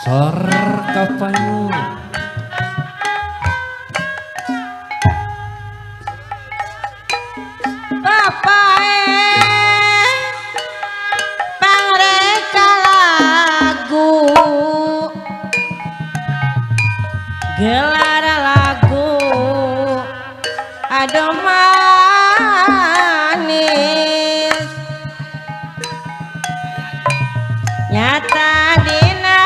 Sor kapanyu pangreka lagu gelar lagu aduh manis nyata dina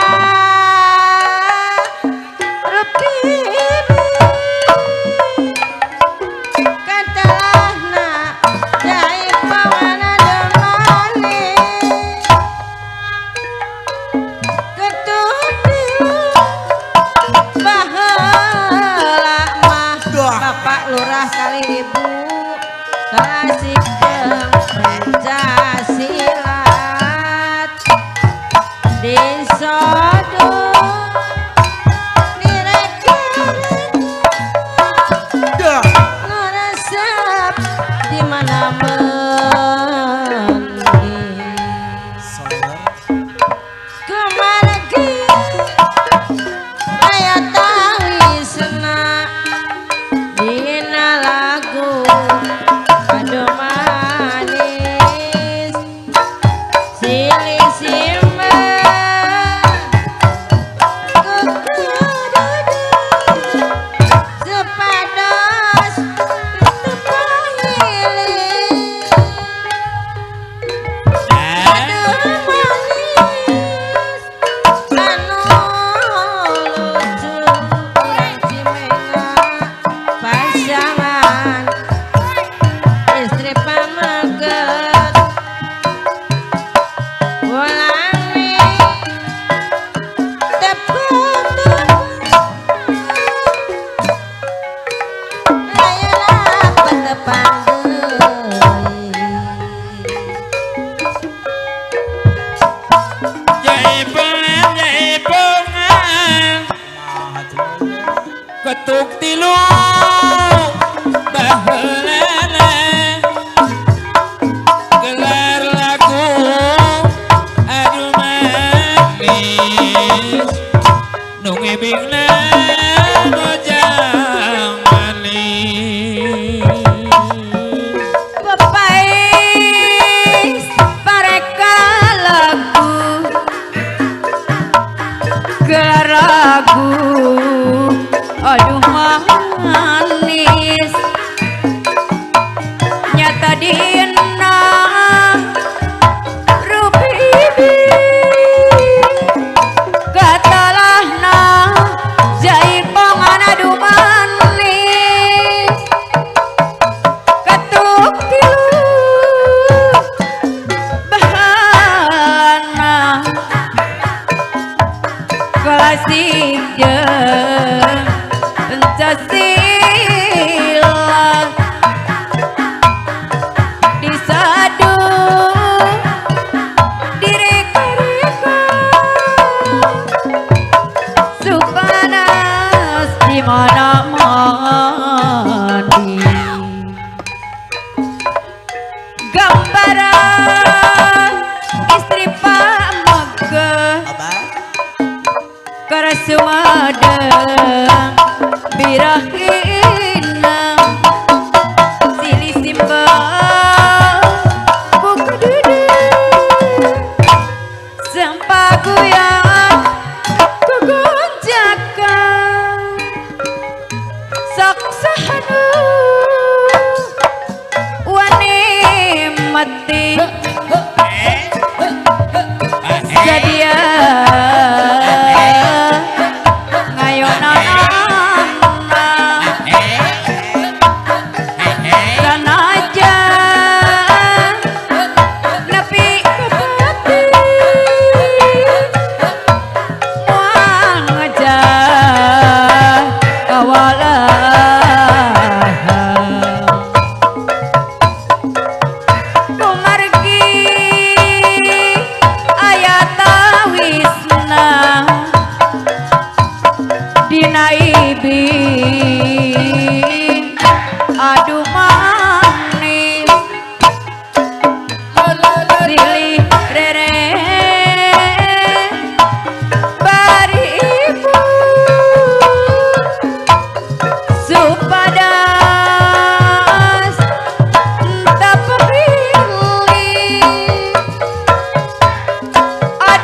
lurah kali ibu kasih Pancasilat disodong direket ngeresep di mana mendi kemargi aya tawi sena dina lagu aduh manis silih simpen sepados tepangiling aduh manis anu lucu urang cimenga pasangan istri pameget walami tepuk layalah petepang jaipongan ketuk tilu baheula gelar lagu aduh manis nu ngibingna bojang manis Pepais pareka lagu gelar lagu aduh manis nyata dina rupibi katalahna jaipongan aduh manis ketuk tilu bahana klasik jeung Pancasila disadu direka-reka supanas di mana-mani gambaran istri pameget karena sumade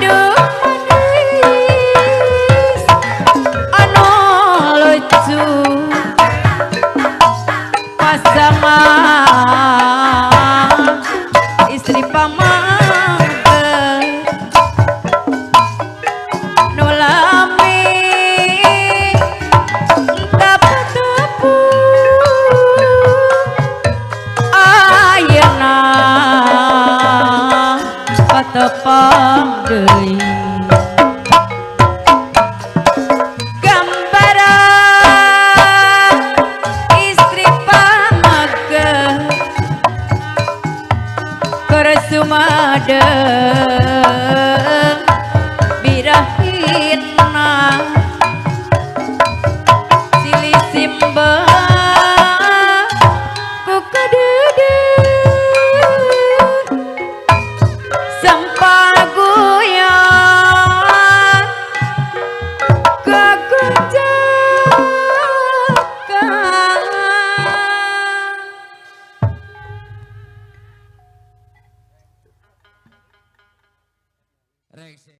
aduh manis anu lucu pasangan istri pamangke nulami tepu-tepu ayeuna patepang deui gambaran istri pamangke keur sumadeng birahina silih simba ku kadede sampal goyang kegunjakan.